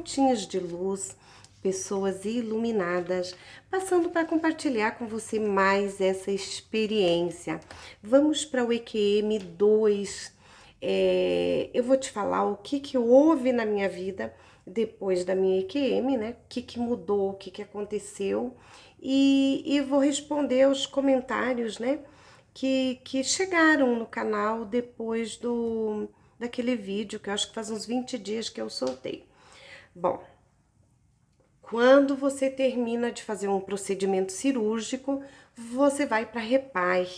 pontinhos de luz, pessoas iluminadas, passando para compartilhar com você mais essa experiência. Vamos para o EQM 2. Eu vou te falar o que houve na minha vida depois da minha EQM, né? O que mudou, o que aconteceu. E vou responder aos comentários, né? Que chegaram no canal depois daquele vídeo, que eu acho que faz uns 20 dias que eu soltei. Bom, quando você termina de fazer um procedimento cirúrgico, você vai para repai.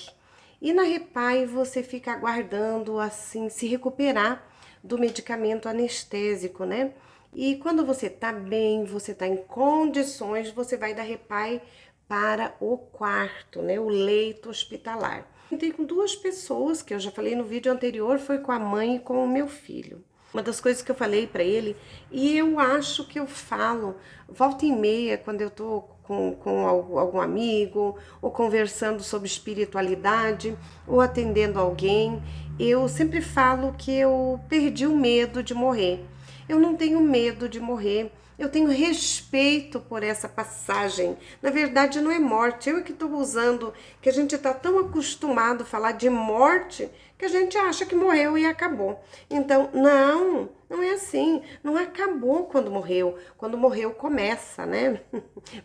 E na repai você fica aguardando, assim, se recuperar do medicamento anestésico, né? E quando você tá bem, você tá em condições, você vai da repai para o quarto, né? O leito hospitalar. Entrei com duas pessoas, que eu já falei no vídeo anterior, foi com a mãe e com o meu filho. Uma das coisas que eu falei para ele, e eu acho que eu falo, volta e meia, quando eu tô com algum amigo, ou conversando sobre espiritualidade, ou atendendo alguém, eu sempre falo que eu perdi o medo de morrer. Eu não tenho medo de morrer. Eu tenho respeito por essa passagem. Na verdade, não é morte. Eu é que estou usando, que a gente está tão acostumado a falar de morte, que a gente acha que morreu e acabou. Então, não é assim. Não acabou quando morreu. Quando morreu, começa, né?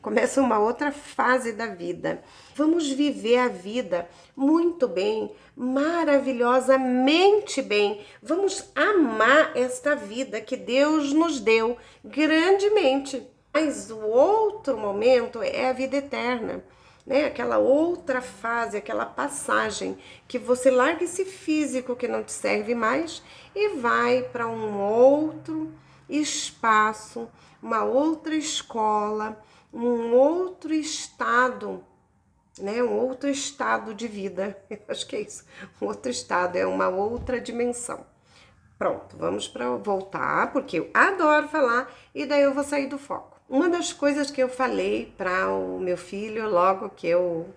Começa uma outra fase da vida. Vamos viver a vida muito bem, maravilhosamente bem. Vamos amar esta vida que Deus nos deu grandemente. Mas o outro momento é a vida eterna, né? Aquela outra fase, aquela passagem que você larga esse físico que não te serve mais e vai para um outro espaço, uma outra escola, um outro estado, né? Um outro estado de vida. Eu acho que é isso. Um outro estado, é uma outra dimensão. Pronto, vamos para voltar, porque eu adoro falar e daí eu vou sair do foco. Uma das coisas que eu falei para o meu filho, logo que eu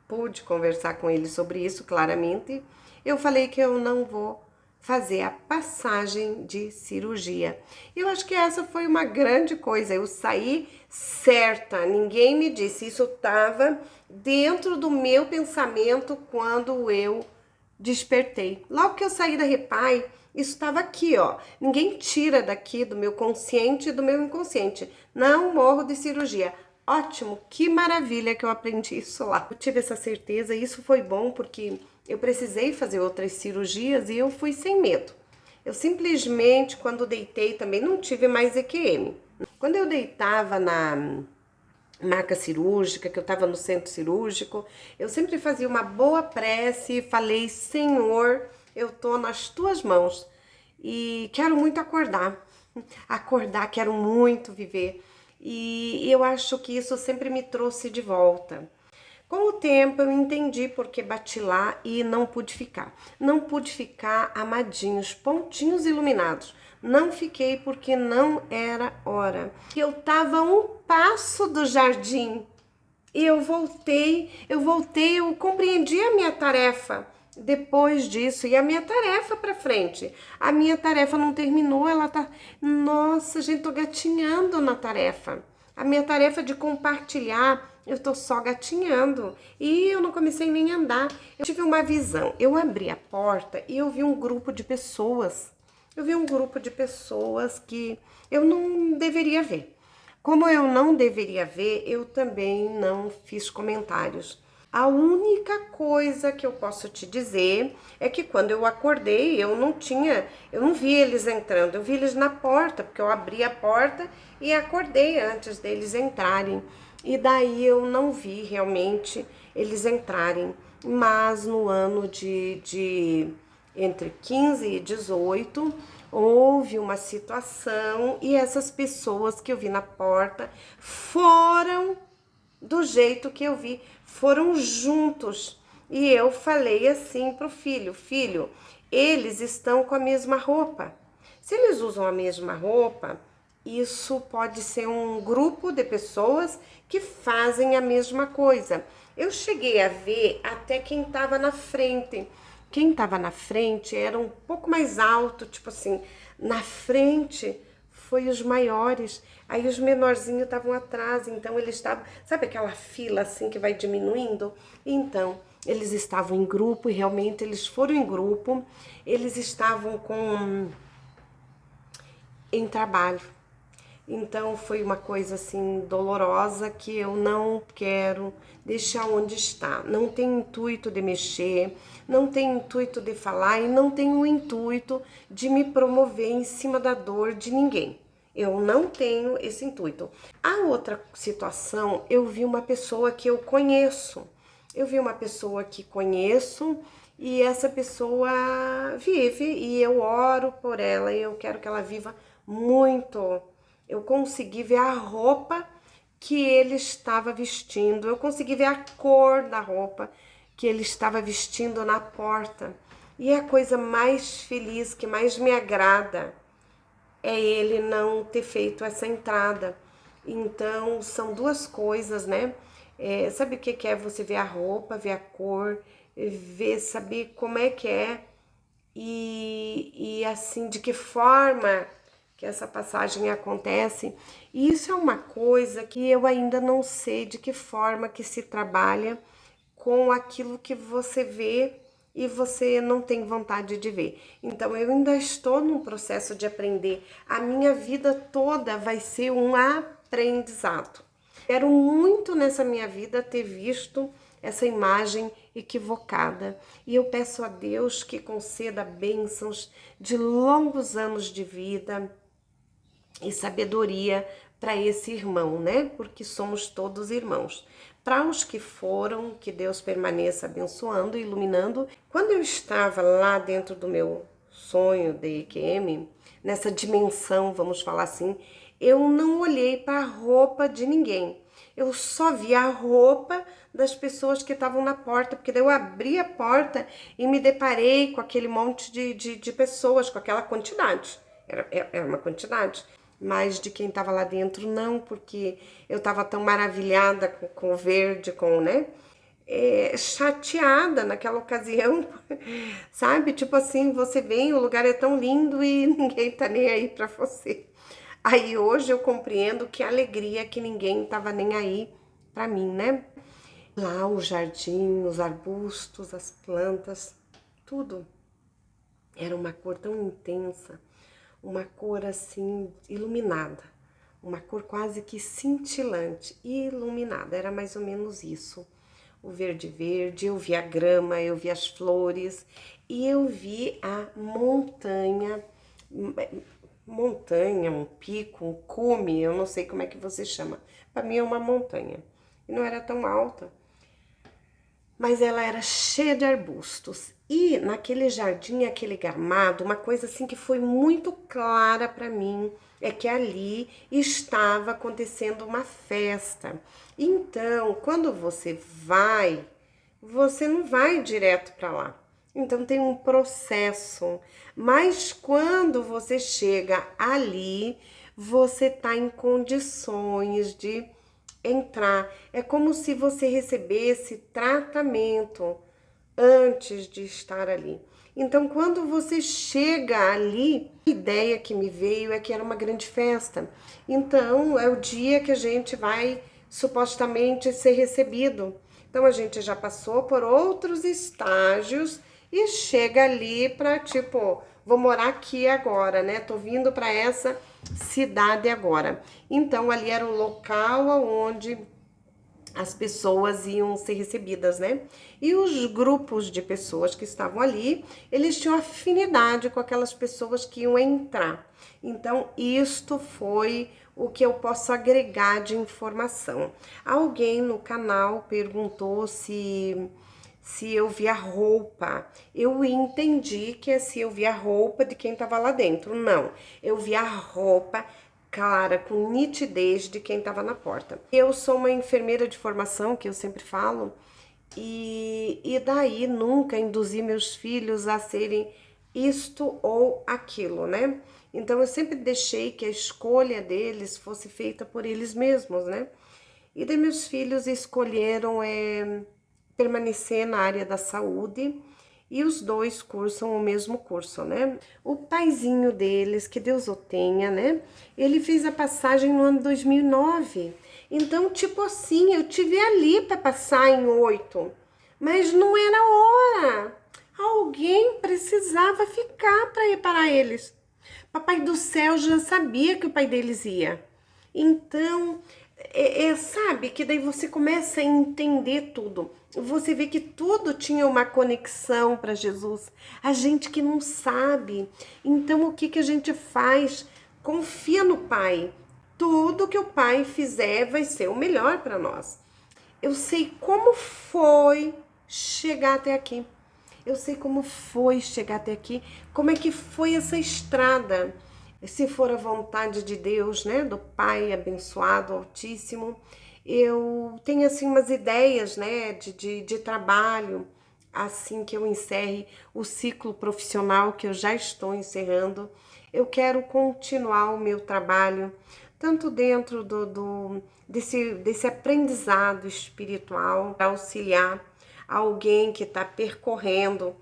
pude conversar com ele sobre isso claramente, eu falei que eu não vou fazer a passagem de cirurgia. Eu acho que essa foi uma grande coisa, eu saí certa, ninguém me disse, isso estava dentro do meu pensamento quando eu despertei. Logo que eu saí da repai, isso estava aqui, ó. Ninguém tira daqui do meu consciente e do meu inconsciente. Não morro de cirurgia. Ótimo, que maravilha que eu aprendi isso lá. Eu tive essa certeza e isso foi bom porque eu precisei fazer outras cirurgias e eu fui sem medo. Eu simplesmente, quando deitei também, não tive mais EQM. Quando eu deitava na maca cirúrgica, que eu estava no centro cirúrgico, eu sempre fazia uma boa prece e falei: Senhor, eu tô nas tuas mãos e quero muito acordar, quero muito viver. E eu acho que isso sempre me trouxe de volta. Com o tempo eu entendi porque bati lá e não pude ficar. Não pude ficar, amadinhos, pontinhos iluminados. Não fiquei porque não era hora. Eu estava a um passo do jardim e eu voltei, eu compreendi a minha tarefa depois disso e a minha tarefa para frente. A minha tarefa não terminou, ela tá... Nossa, gente, tô gatinhando na tarefa. A minha tarefa de compartilhar, eu tô só gatinhando e eu não comecei nem a andar. Eu tive uma visão, eu abri a porta e eu vi um grupo de pessoas. Eu vi um grupo de pessoas que eu não deveria ver. Como eu não deveria ver, eu também não fiz comentários. A única coisa que eu posso te dizer é que quando eu acordei, eu não vi eles entrando, eu vi eles na porta, porque eu abri a porta e acordei antes deles entrarem. E daí eu não vi realmente eles entrarem. Mas no ano de entre 15 e 18, houve uma situação e essas pessoas que eu vi na porta foram do jeito que eu vi, foram juntos. E eu falei assim pro filho: filho, eles estão com a mesma roupa. Se eles usam a mesma roupa, isso pode ser um grupo de pessoas que fazem a mesma coisa. Eu cheguei a ver até quem estava na frente. Quem estava na frente era um pouco mais alto, tipo assim, na frente foi os maiores. Aí os menorzinhos estavam atrás, então eles estavam, sabe aquela fila assim que vai diminuindo? Então, eles estavam em grupo e realmente eles foram em grupo. Eles estavam em trabalho. Então foi uma coisa assim dolorosa que eu não quero deixar onde está. Não tenho intuito de mexer, não tenho intuito de falar e não tenho o intuito de me promover em cima da dor de ninguém. Eu não tenho esse intuito. A outra situação, eu vi uma pessoa que eu conheço. Eu vi uma pessoa que conheço e essa pessoa vive e eu oro por ela e eu quero que ela viva muito. Eu consegui ver a roupa que ele estava vestindo, eu consegui ver a cor da roupa que ele estava vestindo na porta. E a coisa mais feliz, que mais me agrada, é ele não ter feito essa entrada. Então, são duas coisas, né? Sabe o que é você ver a roupa, ver a cor, ver, saber como é que é e assim, de que forma que essa passagem acontece. E isso é uma coisa que eu ainda não sei de que forma que se trabalha com aquilo que você vê e você não tem vontade de ver. Então eu ainda estou num processo de aprender. A minha vida toda vai ser um aprendizado. Quero muito nessa minha vida ter visto essa imagem equivocada. E eu peço a Deus que conceda bênçãos de longos anos de vida e sabedoria para esse irmão, né? Porque somos todos irmãos. Para os que foram, que Deus permaneça abençoando e iluminando. Quando eu estava lá dentro do meu sonho de EQM, nessa dimensão, vamos falar assim, eu não olhei para a roupa de ninguém. Eu só vi a roupa das pessoas que estavam na porta, porque daí eu abri a porta e me deparei com aquele monte de pessoas, com aquela quantidade. Era uma quantidade. Mas de quem estava lá dentro, não, porque eu estava tão maravilhada com o verde, né? Chateada naquela ocasião, sabe? Tipo assim, você vem, o lugar é tão lindo e ninguém tá nem aí pra você. Aí hoje eu compreendo que alegria que ninguém tava nem aí pra mim, né? Lá o jardim, os arbustos, as plantas, tudo era uma cor tão intensa, uma cor assim iluminada, uma cor quase que cintilante, iluminada, era mais ou menos isso. O verde verde, eu vi a grama, eu vi as flores e eu vi a montanha, um pico, um cume, eu não sei como é que você chama. Para mim é uma montanha. E não era tão alta, mas ela era cheia de arbustos. E naquele jardim, aquele gramado, uma coisa assim que foi muito clara para mim é que ali estava acontecendo uma festa. Então, quando você não vai direto para lá. Então tem um processo. Mas quando você chega ali, você tá em condições de entrar. É como se você recebesse tratamento antes de estar ali. Então, quando você chega ali, a ideia que me veio é que era uma grande festa. Então, é o dia que a gente vai supostamente ser recebido. Então, a gente já passou por outros estágios e chega ali para tipo, vou morar aqui agora, né? Tô vindo para essa cidade agora. Então, ali era o local onde as pessoas iam ser recebidas, né? E os grupos de pessoas que estavam ali, eles tinham afinidade com aquelas pessoas que iam entrar. Então, isto foi o que eu posso agregar de informação. Alguém no canal perguntou se eu via roupa. Eu entendi que é se eu via roupa de quem estava lá dentro. Não, eu via a roupa clara, com nitidez de quem estava na porta. Eu sou uma enfermeira de formação, que eu sempre falo, e daí nunca induzi meus filhos a serem isto ou aquilo, né? Então eu sempre deixei que a escolha deles fosse feita por eles mesmos, né? E daí meus filhos escolheram permanecer na área da saúde e os dois cursam o mesmo curso, né? O paizinho deles, que Deus o tenha, né? Ele fez a passagem no ano 2009. Então, tipo assim, eu tive ali para passar em 8, mas não era hora. Alguém precisava ficar para ir para eles. Papai do céu já sabia que o pai deles ia. Então, sabe, que daí você começa a entender tudo. Você vê que tudo tinha uma conexão para Jesus. A gente que não sabe. Então, o que que a gente faz? Confia no Pai. Tudo que o Pai fizer vai ser o melhor para nós. Eu sei como foi chegar até aqui. Eu sei como foi chegar até aqui, como é que foi essa estrada. Se for a vontade de Deus, né, do Pai abençoado, Altíssimo, eu tenho assim umas ideias, né, de trabalho, assim que eu encerre o ciclo profissional que eu já estou encerrando. Eu quero continuar o meu trabalho, tanto dentro desse aprendizado espiritual, para auxiliar alguém que está percorrendo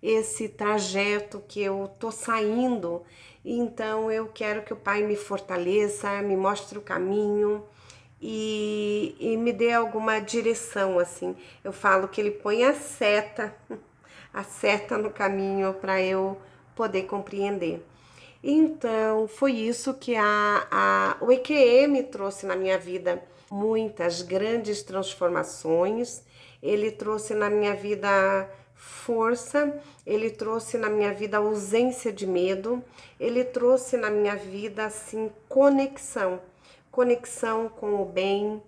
esse trajeto que eu tô saindo. Então eu quero que o Pai me fortaleça, me mostre o caminho e me dê alguma direção, assim. Eu falo que ele põe a seta no caminho para eu poder compreender. Então, foi isso que o EQM trouxe na minha vida. Muitas grandes transformações. Ele trouxe na minha vida força, ele trouxe na minha vida ausência de medo, ele trouxe na minha vida, assim, conexão com o bem.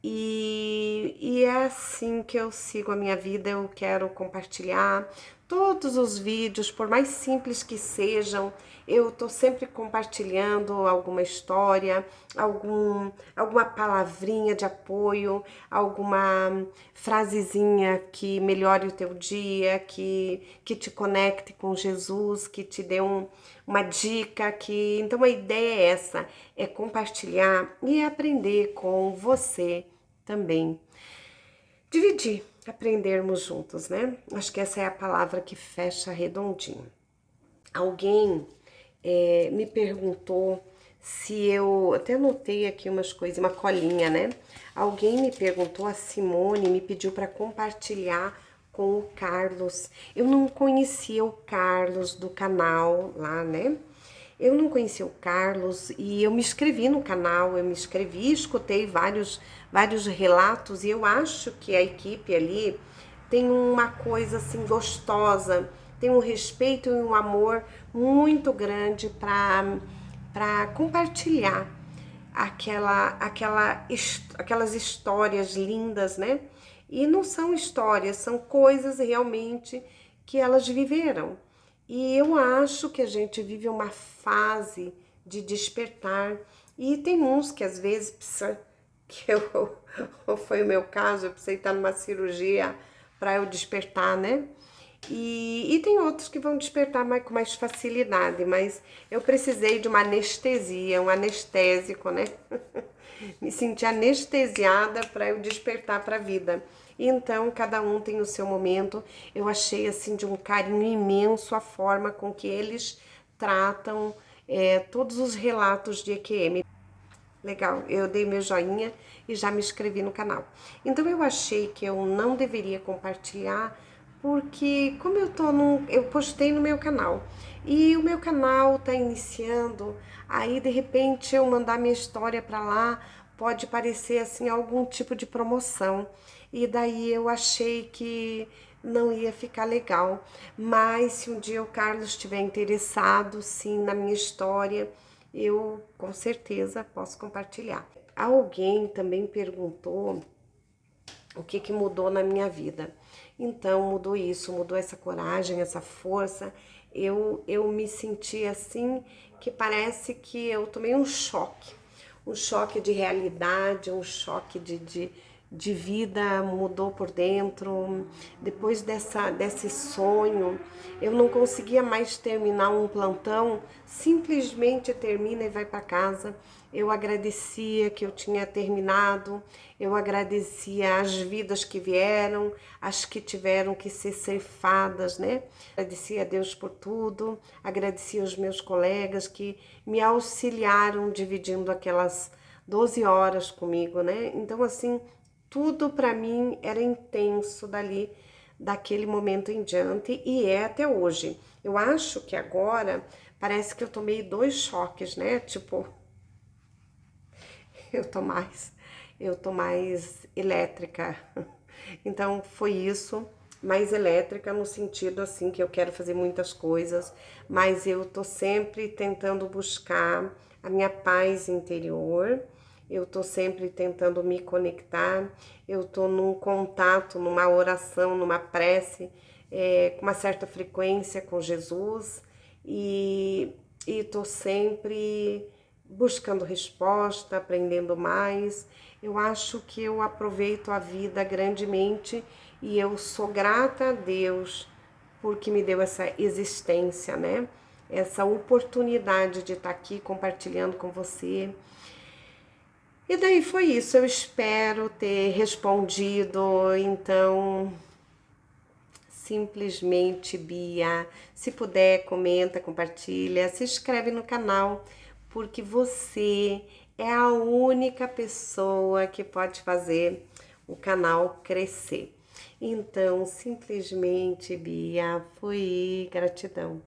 E é assim que eu sigo a minha vida. Eu quero compartilhar todos os vídeos, por mais simples que sejam. Eu tô sempre compartilhando alguma história, alguma palavrinha de apoio, alguma frasezinha que melhore o teu dia, que te conecte com Jesus, que te dê uma dica. Então a ideia é essa, é compartilhar e aprender com você também. Dividir, aprendermos juntos, né? Acho que essa é a palavra que fecha redondinho. Alguém me perguntou se eu... Até anotei aqui umas coisas, uma colinha, né? Alguém me perguntou, a Simone me pediu para compartilhar com o Carlos. Eu não conhecia o Carlos do canal lá, né? Eu não conhecia o Carlos e eu me inscrevi no canal, escutei vários relatos e eu acho que a equipe ali tem uma coisa assim gostosa, tem um respeito e um amor muito grande para compartilhar aquelas histórias lindas, né? E não são histórias, são coisas realmente que elas viveram. E eu acho que a gente vive uma fase de despertar. E tem uns que às vezes precisa, foi o meu caso, eu precisei estar numa cirurgia para eu despertar, né? E tem outros que vão despertar com mais facilidade, mas eu precisei de uma anestesia, um anestésico, né? Me senti anestesiada para eu despertar para a vida. Então, cada um tem o seu momento. Eu achei, assim, de um carinho imenso a forma com que eles tratam todos os relatos de EQM. Legal, eu dei meu joinha e já me inscrevi no canal. Então, eu achei que eu não deveria compartilhar, porque como eu postei no meu canal, e o meu canal tá iniciando, aí de repente eu mandar minha história para lá, pode parecer assim algum tipo de promoção. E daí eu achei que não ia ficar legal. Mas se um dia o Carlos estiver interessado, sim, na minha história, eu com certeza posso compartilhar. Alguém também perguntou o que mudou na minha vida. Então, mudou isso, mudou essa coragem, essa força. Eu me senti assim, que parece que eu tomei um choque de realidade, um choque de vida, mudou por dentro. Depois desse sonho, eu não conseguia mais terminar um plantão, simplesmente termina e vai para casa. eu agradecia que eu tinha terminado, eu agradecia as vidas que vieram, as que tiveram que ser ceifadas, né? Agradecia a Deus por tudo, agradecia os meus colegas que me auxiliaram dividindo aquelas 12 horas comigo, né? Então, assim, tudo para mim era intenso dali, daquele momento em diante, e é até hoje. Eu acho que agora parece que eu tomei 2 choques, né? Tipo, eu tô mais, eu tô mais elétrica. Então foi isso, mais elétrica no sentido assim que eu quero fazer muitas coisas, mas eu tô sempre tentando buscar a minha paz interior. Eu tô sempre tentando me conectar, eu tô num contato, numa oração, numa prece, com uma certa frequência com Jesus, e, e tô sempre buscando resposta, aprendendo mais. Eu acho que eu aproveito a vida grandemente e eu sou grata a Deus porque me deu essa existência, né? Essa oportunidade de estar aqui compartilhando com você. E daí foi isso, eu espero ter respondido. Então, simplesmente, Bia, se puder, comenta, compartilha, se inscreve no canal, porque você é a única pessoa que pode fazer o canal crescer. Então, simplesmente, Bia, foi gratidão.